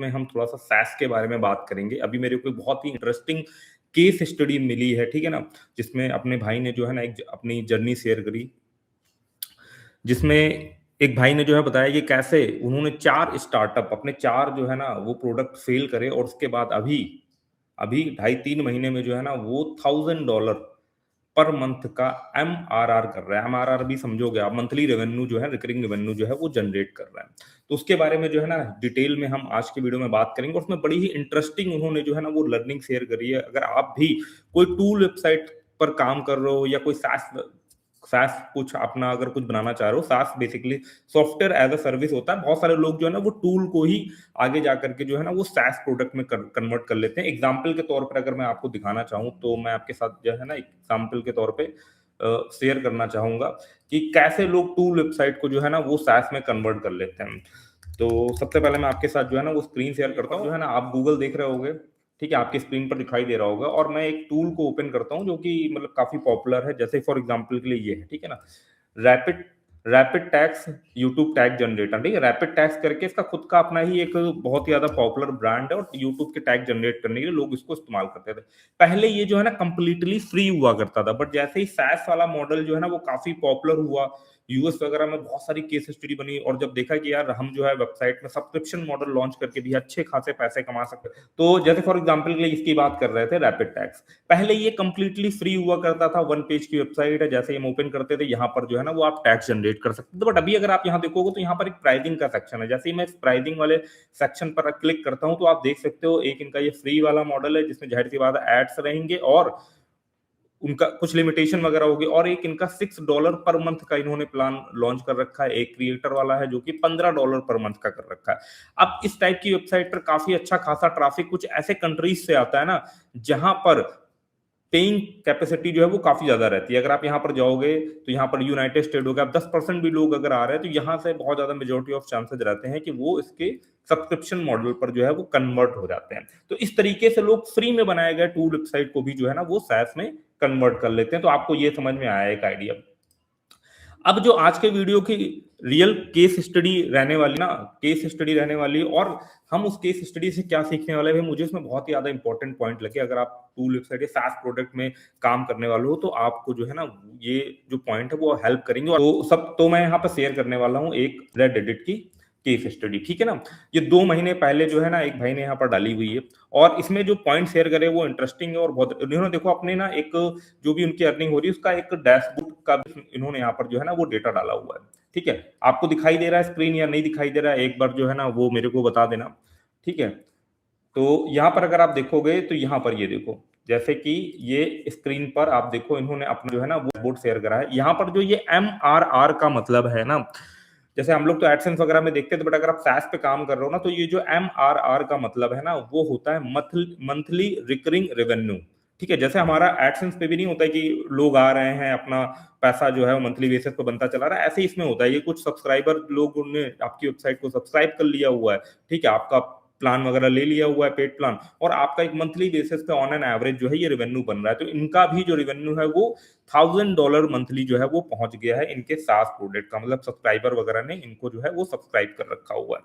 में हम थोड़ा-सा SaaS के बारे में बात करेंगे। अभी मेरे को एक बहुत ही इंटरेस्टिंग केस स्टडी मिली है, ठीक है ना? जिसमें अपने भाई ने जो है ना एक अपनी जर्नी शेयर करी, जिसमें एक भाई ने जो है बताया कि कैसे उन्होंने 4 स्टार्टअप अपने 4 जो है ना वो प्रोडक्ट फेल करे और उसके बाद अभी अभी ढाई 3 महीने में जो है ना वो $1000 पर मंथ का एमआरआर कर रहा है। एमआरआर भी समझोगे आप, मंथली रेवेन्यू जो है, रिकरिंग रेवेन्यू जो है वो जनरेट कर रहा है। तो उसके बारे में जो है ना डिटेल में हम आज की वीडियो में बात करेंगे और उसमें बड़ी ही इंटरेस्टिंग उन्होंने जो है ना वो लर्निंग शेयर करी है। अगर आप भी कोई टूल वेबसाइट पर काम कर रहे हो या कोई सास सास कुछ अपना अगर कुछ बनाना चाह रहे हो, SaaS basically software as a service होता है। बहुत सारे लोग जो है ना वो टूल को ही आगे जा करके जो है ना वो सास प्रोडक्ट में कन्वर्ट कर लेते हैं। एग्जाम्पल के तौर पर अगर मैं आपको दिखाना चाहूँ तो मैं आपके साथ जो है ना एग्जाम्पल के तौर पे शेयर करना चाहूंगा कि कैसे लोग टूल वेबसाइट को जो है ना वो सास में कन्वर्ट कर लेते हैं। तो सबसे पहले मैं आपके साथ जो है ना वो स्क्रीन शेयर करता हूँ। जो है ना आप गूगल देख रहे होगे, ठीक है, आपकी स्क्रीन पर दिखाई दे रहा होगा और मैं एक टूल को ओपन करता हूँ जो कि मतलब काफी पॉपुलर है। जैसे फॉर एग्जांपल के लिए ये है, ठीक है ना, rapid rapid tax YouTube tag generator. ठीक है, रैपिड टैक्स करके इसका खुद का अपना ही एक बहुत ही ज्यादा पॉपुलर ब्रांड है और यूट्यूब के टैग जनरेट करने के लिए लोग इसको इस्तेमाल करते थे। पहले ये जो है ना कंप्लीटली फ्री हुआ करता था, बट जैसे ही सैस वाला मॉडल जो है ना वो काफी पॉपुलर हुआ, यूएस वगैरह में बहुत सारी केस स्टडी बनी और जब देखा कि यार हम जो है वेबसाइट में सब्सक्रिप्शन मॉडल लॉन्च करके भी अच्छे खासे पैसे कमा सकते हैं। तो जैसे फॉर एग्जांपल के लिए इसकी बात कर रहे थे रैपिड टैक्स, पहले ये कंप्लीटली फ्री हुआ करता था, वन पेज की वेबसाइट है, जैसे हम ओपन करते थे यहाँ पर जो है ना वो आप टैक्स जनरेट कर सकते थे। बट अभी अगर आप यहाँ देखोगे तो यहाँ पर एक प्राइसिंग का सेक्शन है। जैसे ही मैं इस प्राइसिंग वाले सेक्शन पर क्लिक करता हूँ तो आप देख सकते हो एक इनका ये फ्री वाला मॉडल है जिसमें जाहिर सी बात है एड्स रहेंगे और उनका कुछ लिमिटेशन वगैरह होगी, और एक इनका $6 पर मंथ का इन्होंने प्लान लॉन्च कर रखा है। एक क्रिएटर वाला है जो कि $15 पर मंथ का कर रखा है। अब इस टाइप की वेबसाइट पर काफी अच्छा खासा ट्रैफिक कुछ ऐसे कंट्रीज से आता है ना जहां पर पेइंग कैपेसिटी जो है वो काफी ज्यादा रहती है। अगर आप यहाँ पर जाओगे तो यहाँ पर यूनाइटेड स्टेट हो गया, 10% भी लोग अगर आ रहे हैं तो यहाँ से बहुत ज्यादा मेजोरिटी ऑफ चांसेस रहते हैं कि वो इसके सब्सक्रिप्शन मॉडल पर जो है वो कन्वर्ट हो जाते हैं। तो इस तरीके से लोग फ्री में बनाए गए टूल वेबसाइट को भी जो है ना वो सैस में कन्वर्ट कर लेते हैं। तो आपको ये समझ में आया एक आइडिया। अब जो आज के वीडियो की रियल केस स्टडी रहने वाली ना, केस स्टडी रहने वाली, और हम उस केस स्टडी से क्या सीखने वाले हैं, मुझे इसमें बहुत ही ज्यादा इंपॉर्टेंट पॉइंट लगे। अगर आप टूल वेबसाइट या सास प्रोडक्ट में काम करने वाले हो तो आपको जो है ना ये जो पॉइंट है वो हेल्प करेंगे। तो मैं यहाँ पर शेयर करने वाला हूँ एक रेडिट की केस स्टडी, ठीक है ना। ये 2 महीने पहले जो है ना एक भाई ने यहाँ पर डाली हुई है और इसमें जो पॉइंट शेयर करे वो इंटरेस्टिंग है और बहुत, इन्होंने देखो अपने ना एक जो भी उनकी अर्निंग हो रही है उसका एक डैशबोर्ड का भी इन्होंने यहाँ पर जो है ना वो डेटा डाला हुआ है। ठीक है, आपको दिखाई दे रहा है स्क्रीन या नहीं दिखाई दे रहा है, एक बार जो है ना वो मेरे को बता देना। ठीक है, तो यहाँ पर अगर आप देखोगे तो यहाँ पर ये देखो, जैसे कि ये स्क्रीन पर आप देखो इन्होंने अपना जो है ना वो बोर्ड शेयर करा है। यहाँ पर जो ये MRR का मतलब है ना, जैसे हम लोग तो एडसेंस वगैरह में देखते थे, बट अगर आप सैस पे काम कर रहे हो ना तो ये जो MRR का मतलब है ना वो होता है मंथली रिकरिंग रेवेन्यू। ठीक है, जैसे हमारा एडसेंस पे भी नहीं होता है कि लोग आ रहे हैं अपना पैसा जो है वो मंथली बेसिस पे बनता चला रहा है, ऐसे ही इसमें होता है। ये कुछ सब्सक्राइबर लोग उन्होंने आपकी वेबसाइट को सब्सक्राइब कर लिया हुआ है, ठीक है, आपका प्लान वगैरह ले लिया हुआ है, पेड प्लान, और आपका एक मंथली बेसिस पे ऑन एन एवरेज जो है ये रेवेन्यू बन रहा है। तो इनका भी जो रेवेन्यू है वो $1000 मंथली जो है वो पहुंच गया है इनके सास प्रोडक्ट का, मतलब सब्सक्राइबर वगैरह ने इनको जो है वो सब्सक्राइब कर रखा हुआ है।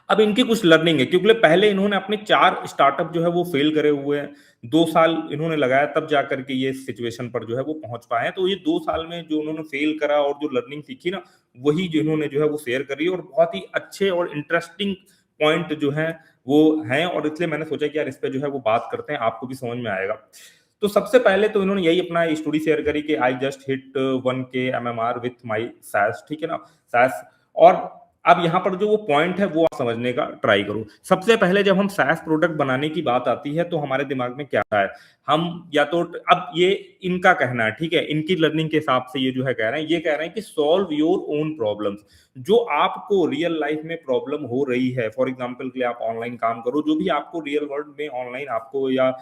अब इनकी कुछ लर्निंग है, क्योंकि पहले इन्होंने अपने 4 स्टार्टअप जो है वो फेल करे हुए हैं। 2 साल इन्होंने लगाया तब जाकर के ये सिचुएशन पर जो है वो पहुंच पाए हैं। तो ये 2 साल में जो उन्होंने फेल करा और जो लर्निंग सीखी ना, वही जो इन्होंने जो है वो शेयर करी और बहुत ही अच्छे और इंटरेस्टिंग पॉइंट जो है वो हैं, और इसलिए मैंने सोचा कि यार इस पे जो है वो बात करते हैं, आपको भी समझ में आएगा। तो सबसे पहले तो इन्होंने यही अपना स्टोरी शेयर करी कि I just hit 1K MMR with my SaaS, ठीक है ना, सैस। और अब यहाँ पर जो वो पॉइंट है वो आप समझने का ट्राई करो। सबसे पहले जब हम सैस प्रोडक्ट बनाने की बात आती है तो हमारे दिमाग में क्या है, हम या तो अब ये इनका कहना है, ठीक है, इनकी लर्निंग के हिसाब से ये जो है कह रहे हैं, ये कह रहे हैं कि सॉल्व योर ओन प्रॉब्लम्स। जो आपको रियल लाइफ में प्रॉब्लम हो रही है, फॉर एग्जाम्पल के लिए आप ऑनलाइन काम करो, जो भी आपको रियल वर्ल्ड में ऑनलाइन आपको या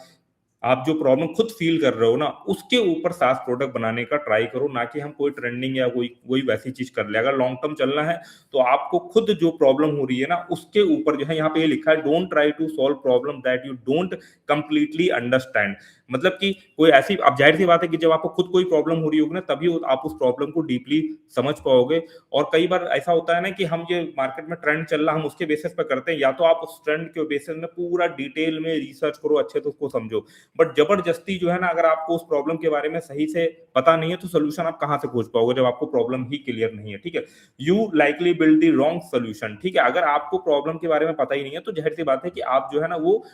आप जो प्रॉब्लम खुद फील कर रहे हो ना उसके ऊपर सास प्रोडक्ट बनाने का ट्राई करो, ना कि हम कोई ट्रेंडिंग या कोई वैसी चीज कर ले। अगर लॉन्ग टर्म चलना है तो आपको खुद जो प्रॉब्लम हो रही है ना उसके ऊपर जो है, यहाँ पे ये लिखा है don't try to solve problem that you don't completely understand. मतलब कि कोई ऐसी, अब ज़ाहिर-सी बात है कि जब आपको खुद कोई प्रॉब्लम हो रही होगी ना, तभी आप उस प्रॉब्लम को डीपली समझ पाओगे। और कई बार ऐसा होता है ना कि हम ये मार्केट में ट्रेंड चल रहा है, हम उसके बेसिस पे करते हैं, या तो आप उस ट्रेंड के बेसिस में पूरा डिटेल में रिसर्च करो, अच्छे से उसको समझो। बट जबरदस्ती जो है ना, अगर आपको उस प्रॉब्लम के बारे में सही से पता नहीं है, तो सॉल्यूशन आप कहाँ से खोज पाओगे जब आपको प्रॉब्लम ही क्लियर नहीं है, ठीक है? You likely build the wrong solution, ठीक है? अगर आपको प्रॉब्लम के बारे में पता ही नहीं है, तो ज़ाहिर-सी बात है कि आप जो है ना, वो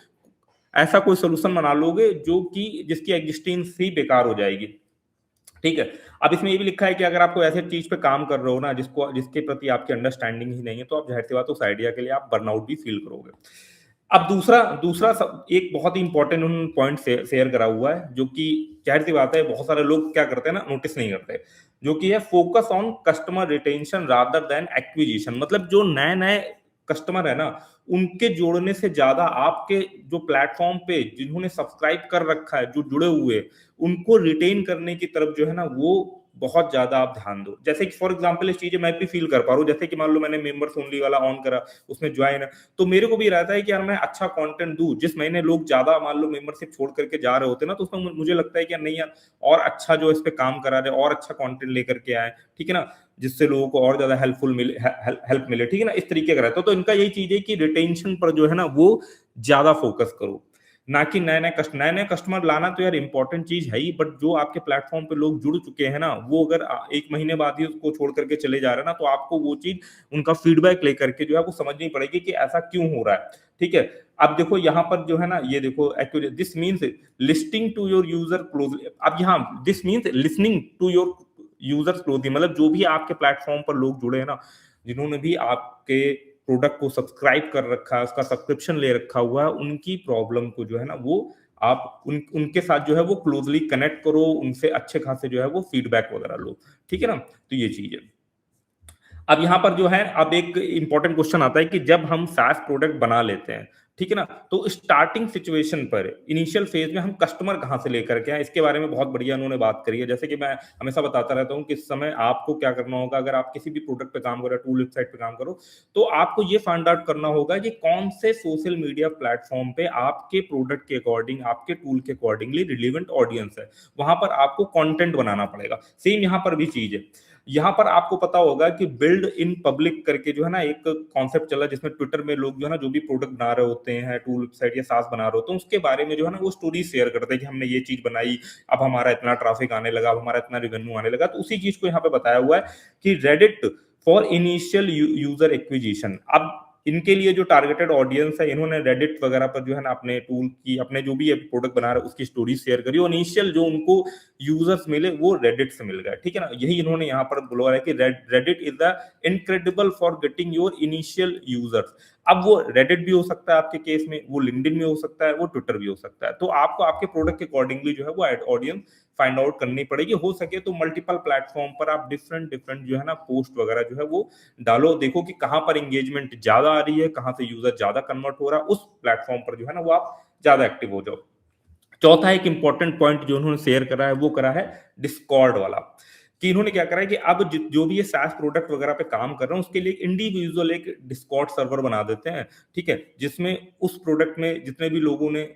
ऐसा कोई सॉल्यूशन बना लोगे जो कि जिसकी एग्जिस्टेंस ही बेकार हो जाएगी, ठीक है? अब इसमें ये भी लिखा है कि अगर आप कोई ऐसे चीज़ पे काम कर रहे हो ना, जिसके प्रति आपकी अंडरस्टैंडिंग ही नहीं है, तो आप ज़ाहिर-सी बात है उस आइडिया के लिए आप बर्नआउट भी फ़ील करोगे। अब दूसरा दूसरा सब एक बहुत ही इंपॉर्टेंट उन्होंने पॉइंट शेयर करा हुआ है, जो कि ज़ाहिर-सी बात है बहुत सारे लोग क्या करते हैं ना, नोटिस नहीं करते, जो कि है focus on customer retention rather than acquisition. मतलब जो नए-नए कस्टमर है ना, उनके जोड़ने से ज़्यादा आपके जो प्लेटफ़ॉर्म पे जिन्होंने सब्सक्राइब कर रखा है, जो जुड़े हुए, उनको रिटेन करने की तरफ जो है ना, वो बहुत ज़्यादा आप ध्यान दो। जैसे कि फॉर एग्ज़ाम्पल इस चीज़ें मैं भी फ़ील कर पा रहा हूँ, जैसे कि मान लो मैंने मेंबर्स ओनली वाला ऑन करा, उसमें जॉइन है, तो मेरे को भी रहता है कि यार मैं अच्छा कंटेंट दूँ। जिस महीने लोग ज़्यादा मान लो मेंबरशिप छोड़ करके जा रहे होते हैं ना, तो उसमें मुझे लगता है कि यार नहीं यार, और अच्छा जो इस पे काम करा जाए, और अच्छा कंटेंट लेकर के आएँ, ठीक है ना? जिससे लोगों को और ज़्यादा हेल्पफुल मिले, हेल्प मिले, ठीक है ना? इस तरीके का रहता है। तो इनका यही चीज़ है कि रिटेंशन पर जो है ना, वो ज़्यादा फोकस करो। ना कि नए-नए कस्टमर लाना तो यार इम्पोर्टेंट चीज़ है ही, बट जो आपके प्लेटफ़ॉर्म पे लोग जुड़ चुके हैं ना, वो अगर 1 महीने बाद ही उसको छोड़ कर के चले जा रहे हैं ना, तो आपको वो चीज़, उनका फीडबैक लेकर के जो है वो समझनी पड़ेगी कि ऐसा क्यों हो रहा है, ठीक है? अब देखो यहाँ पर जो है ना, ये देखो actually this means listening to your user closely. अब यहाँ this means listening to your users closely, मतलब जो भी आपके प्लेटफ़ॉर्म पर लोग जुड़े हैं ना, जिन्होंने भी आपके प्रोडक्ट को सब्सक्राइब कर रखा है, उसका सब्सक्रिप्शन ले रखा हुआ है, उनकी प्रॉब्लम को जो है ना, वो आप उनके साथ जो है वो क्लोज़ली कनेक्ट करो, उनसे अच्छे खासे जो है वो फीडबैक वगैरह लो, ठीक है ना? तो ये चीज़ है। अब यहाँ पर जो है, अब एक इम्पोर्टेंट क्वेश्चन आता है कि जब हम सास प्रोडक्ट बना लेते हैं, ठीक है ना? तो स्टार्टिंग सिचुएशन पर इनिशियल फेज में हम कस्टमर कहाँ से लेकर के आएँ, इसके बारे में बहुत बढ़िया उन्होंने बात करी है। जैसे कि मैं हमेशा बताता रहता हूँ कि इस समय आपको क्या करना होगा, अगर आप किसी भी प्रोडक्ट पे काम करो, टूल वेबसाइट पे काम करो, तो आपको ये फाइंड आउट करना होगा कि कौन से सोशल मीडिया प्लेटफॉर्म पे आपके प्रोडक्ट के अकॉर्डिंग, आपके टूल के अकॉर्डिंगली रिलेवेंट ऑडियंस है। वहां पर आपको कंटेंट बनाना पड़ेगा। सेम यहाँ पर भी चीज है। यहाँ पर आपको पता होगा कि बिल्ड इन पब्लिक करके जो है ना, एक कॉन्सेप्ट चला, जिसमें ट्विटर में लोग जो है ना, जो भी प्रोडक्ट बना रहे होते हैं, टूल वेबसाइट या सास बना रहे होते हैं, उसके बारे में जो है ना, वो स्टोरी शेयर करते हैं कि हमने ये चीज बनाई, अब हमारा इतना ट्रैफिक आने लगा, अब हमारा इतना रिवेन्यू आने लगा। तो उसी चीज को यहाँ पे बताया हुआ है कि Reddit for initial user acquisition. अब इनके लिए जो टारगेटेड ऑडियंस है, इन्होंने रेडिट वगैरह पर जो है ना, अपने टूल की, अपने जो भी प्रोडक्ट बना रहे हैं उसकी स्टोरी शेयर करी, और इनिशियल जो उनको यूजर्स मिले वो रेडिट से मिल गए, ठीक है ना? यही इन्होंने यहाँ पर बोला है कि Reddit is the incredible for getting your initial users. अब वो रेडिट भी हो सकता है आपके केस में, वो लिंक्डइन में हो सकता है, वो ट्विटर भी हो सकता है। तो आपको आपके प्रोडक्ट के अकॉर्डिंगली जो है वो ऑडियंस फाइंड आउट करनी पड़ेगी। हो सके तो मल्टीपल प्लेटफॉर्म पर आप डिफरेंट डिफरेंट जो है ना, पोस्ट वगैरह जो है वो डालो, देखो कि कहाँ पर एंगेजमेंट ज्यादा आ रही है, कहाँ से यूजर ज्यादा कन्वर्ट हो रहा है, उस प्लेटफॉर्म पर जो है ना, वो आप ज्यादा एक्टिव हो जाओ। चौथा एक इंपॉर्टेंट पॉइंट जो उन्होंने शेयर करा है, वो करा है डिस्कॉर्ड वाला। कि इन्होंने क्या करा है कि अब जो भी ये सास प्रोडक्ट वगैरह पे काम कर रहे हैं, उसके लिए इंडिविजुअल एक डिस्कॉर्ड सर्वर बना देते हैं, ठीक है? जिसमें उस प्रोडक्ट में जितने भी लोगों ने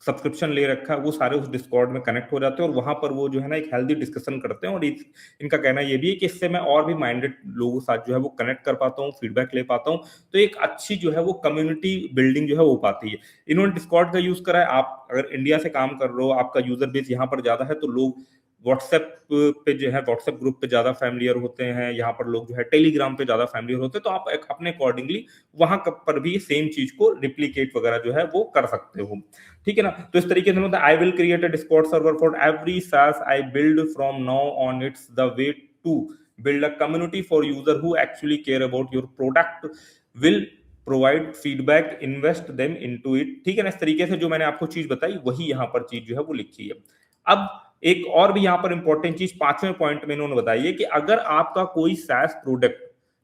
सब्सक्रिप्शन ले रखा है, वो सारे उस डिस्कॉर्ड में कनेक्ट हो जाते हैं, और वहां पर वो जो है ना, एक हेल्दी डिस्कशन करते हैं। और इनका कहना ये भी है कि इससे मैं और भी माइंडेड लोगों के साथ जो है वो कनेक्ट कर पाता हूँ, फीडबैक ले पाता हूँ, तो एक अच्छी जो है वो कम्युनिटी बिल्डिंग जो है वो हो पाती है। इन्होंने डिस्कॉर्ड का यूज करा है। आप अगर इंडिया से काम कर रहे हो, आपका यूजर बेस यहाँ पर ज्यादा है, तो लोग व्हाट्सएप पे जो है, व्हाट्सएप ग्रुप पे ज्यादा फैमिलियर होते हैं, यहाँ पर लोग जो है टेलीग्राम पे ज्यादा फैमिलियर होते हैं, तो आप अपने अकॉर्डिंगली वहां पर भी सेम चीज को रिप्लीकेट वगैरह जो है वो कर सकते हो, ठीक है ना? तो इस तरीके से मतलब I will create a Discord server for every SaaS I build from now on, it's the way to build a community for user who actually care about your product, will provide feedback, invest them into it, ठीक है ना? इस तरीके से जो मैंने आपको चीज बताई, वही यहाँ पर चीज जो है वो लिखी है। अब एक और भी यहाँ पर इंपॉर्टेंट चीज 5वें पॉइंट में इन्होंने बताई है कि अगर आपका कोई SaaS प्रोडक्ट,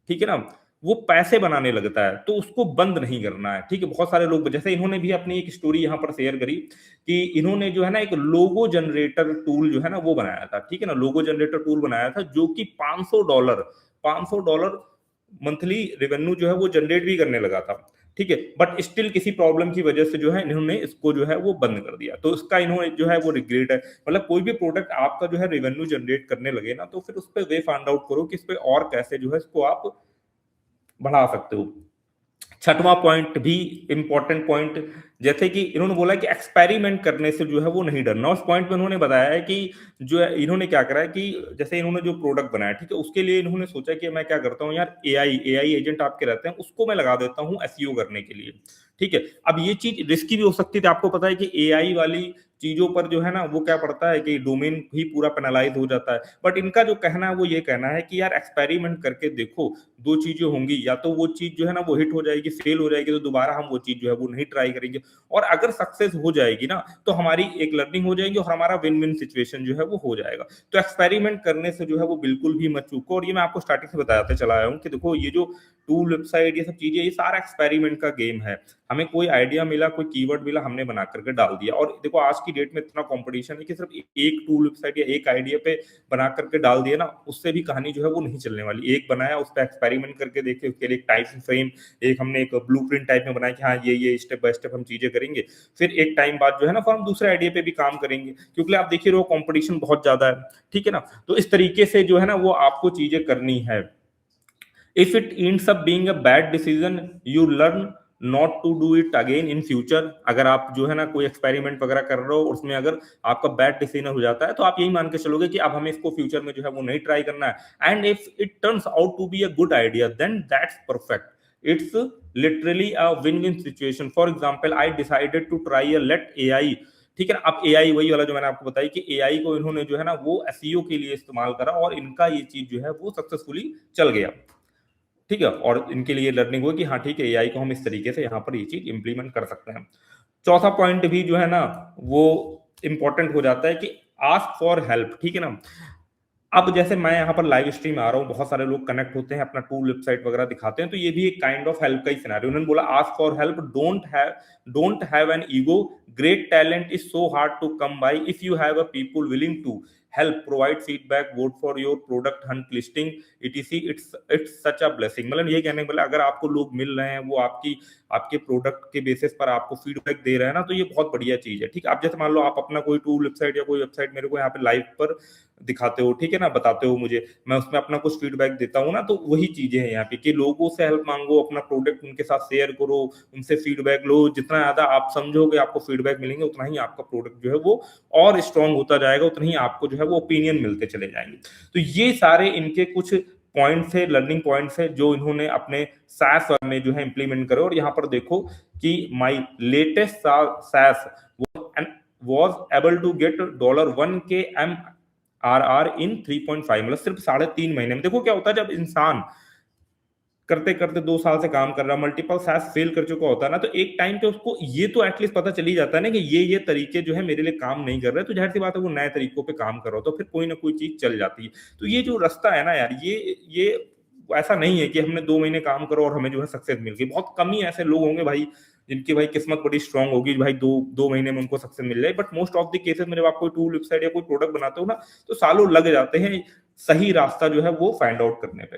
ठीक है ना, वो पैसे बनाने लगता है, तो उसको बंद नहीं करना है, ठीक है? बहुत सारे लोग, जैसे इन्होंने भी अपनी एक स्टोरी यहाँ पर शेयर करी कि इन्होंने जो है ना, एक लोगो जनरेटर टूल जो है ना वो बनाया था, ठीक है ना? लोगो जनरेटर टूल बनाया था, जो कि $500 $500 मंथली रेवेन्यू जो है वो जनरेट भी करने लगा था। ठीक है, बट स्टिल किसी प्रॉब्लम की वजह से जो है इन्होंने इसको जो है वो बंद कर दिया, तो इसका इन्होंने जो है वो रिग्रेट है। मतलब कोई भी प्रोडक्ट आपका जो है रेवेन्यू जनरेट करने लगे ना, तो फिर उस पे वे फाइंड आउट करो कि इस पे और कैसे जो है इसको आप बढ़ा सकते हो। छठवां पॉइंट भी इंपॉर्टेंट पॉइंट, जैसे कि इन्होंने बोला कि एक्सपेरिमेंट करने से जो है वो नहीं डरना। उस पॉइंट में इन्होंने बताया है कि जो है इन्होंने क्या करा है कि जैसे इन्होंने जो प्रोडक्ट बनाया, ठीक है, उसके लिए इन्होंने सोचा कि मैं क्या करता हूँ यार, एआई एजेंट आपके रहते हैं, उसको मैं लगा देता हूँ एसईओ करने के लिए। ठीक है, अब ये चीज रिस्की भी हो सकती थी, आपको पता है कि एआई वाली चीजों पर जो है ना वो क्या पड़ता है कि डोमेन ही पूरा पेनलाइज हो जाता है। बट इनका जो कहना है वो ये कहना है कि यार एक्सपेरिमेंट करके देखो, दो चीजें होंगी, या तो वो चीज जो है ना वो हिट हो जाएगी, फेल हो जाएगी, तो दोबारा हम वो चीज जो है वो नहीं ट्राई करेंगे। और अगर सक्सेस हो जाएगी ना, तो हमारी एक लर्निंग हो जाएगी और हमारा विन विन सिचुएशन जो है वो हो जाएगा। तो एक्सपेरिमेंट करने से जो है वो बिल्कुल भी मत चूको। और ये मैं आपको स्टार्टिंग से बताते चला आया हूँ कि देखो ये जो टूल वेबसाइट ये सब चीजें, ये सारा एक्सपेरिमेंट का गेम है। हमें कोई आइडिया मिला, कोई कीवर्ड मिला, हमने बना करके डाल दिया। और देखो आज की डेट में इतना कंपटीशन है कि सिर्फ एक टूल वेबसाइट या एक आइडिया पे बना करके डाल दिया ना, उससे भी कहानी जो है वो नहीं चलने वाली। एक बनाया, उस पर एक्सपेरिमेंट करके देखे, उसके लिए एक टाइम फ्रेम, एक हमने एक ब्लूप्रिंट टाइप में बनाया कि हाँ ये स्टेप बाय स्टेप हम चीजें करेंगे। फिर एक टाइम बाद जो है ना फिर हम दूसरे आइडिया पे भी काम करेंगे, क्योंकि आप देखिए रहो कंपटीशन बहुत ज्यादा है। ठीक है ना, तो इस तरीके से जो है ना वो आपको चीजें करनी है। If it ends up being a bad decision, you learn not to do it again in future। अगर आप जो है ना कोई एक्सपेरिमेंट वगैरह कर रहे हो, उसमें अगर आपका बैड डिसीजन हो जाता है, तो आप यही मान के चलोगे कि अब हमें इसको फ्यूचर में जो है वो नहीं ट्राई करना है। And if it turns out to be a good idea, then that's perfect. It's literally a win win situation. For example, I decided to try a let AI. ठीक है ना, अब एआई वही वाला जो मैंने आपको बताया कि एआई को इन्होंने जो है ना वो एसईओ के लिए इस्तेमाल करा, और इनका ये चीज जो है वो सक्सेसफुली चल गया। ठीक है, और इनके लिए लर्निंग हुई कि हाँ ठीक है, एआई को हम इस तरीके से यहाँ पर ये चीज इंप्लीमेंट कर सकते हैं। चौथा पॉइंट भी जो है ना वो इंपॉर्टेंट हो जाता है कि आस्क फॉर हेल्प। ठीक है ना, अब जैसे मैं यहाँ पर लाइव स्ट्रीम आ रहा हूँ, बहुत सारे लोग कनेक्ट होते हैं, अपना टूल वेबसाइट वगैरह दिखाते हैं, तो ये भी एक काइंड ऑफ हेल्प का ही सिनेरियो। उन्होंने बोला ask for help, don't have an ego, great talent is so hard to come by, if you have a people willing to help, provide feedback, vote for your product, hunt listing, etc, it's such a blessing. मतलब ये कहने वाला, अगर आपको लोग मिल रहे हैं, वो आपके प्रोडक्ट के बेसिस पर आपको फीडबैक दे रहे हैं ना, तो ये बहुत बढ़िया चीज है। ठीक है, आप जैसे मान लो आप अपना कोई टूल वेबसाइट या कोई वेबसाइट मेरे को यहाँ पे लाइव पर दिखाते हो, ठीक है ना, बताते हो मुझे, मैं उसमें अपना कुछ फीडबैक देता हूँ ना, तो वही चीजें हैं यहाँ पे कि लोगों से हेल्प मांगो, अपना प्रोडक्ट उनके साथ शेयर करो, उनसे फीडबैक लो। जितना ज्यादा आप समझोगे, आपको फीडबैक मिलेंगे, उतना ही आपका प्रोडक्ट जो है वो और स्ट्रांग होता जाएगा, उतना ही आपको जो है वो ओपिनियन मिलते चले जाएंगे। तो ये सारे इनके कुछ पॉइंट्स है, लर्निंग पॉइंट्स है, जो इन्होंने अपने SaaS में जो है इंप्लीमेंट करे। और यहाँ पर देखो कि my latest SaaS was able to get $1K MRR in 3.5, मतलब सिर्फ 3.5 महीने में। देखो क्या होता है जब इंसान करते करते 2 साल से काम कर रहा, मल्टीपल SaaS फेल कर चुका होता है ना, तो एक टाइम पे उसको ये तो एटलीस्ट पता चल ही जाता है ना कि ये तरीके जो है मेरे लिए काम नहीं कर रहे, तो जाहिर सी बात है वो नए तरीकों पे काम कर रहा हो, तो फिर कोई ना कोई चीज चल जाती है। तो ये जो रास्ता है ना यार, ये ऐसा नहीं है कि हमने 2 महीने काम करो और हमें जो है सक्सेस मिल गई। बहुत कम ही ऐसे लोग होंगे भाई जिनकी भाई किस्मत बड़ी स्ट्रांग होगी, भाई दो दो महीने में उनको सक्सेस मिल जाए। But most of the cases में जब आप कोई टूल वेबसाइट या कोई प्रोडक्ट बनाते हो ना, तो सालों लग जाते हैं सही रास्ता जो है वो फाइंड आउट करने पे।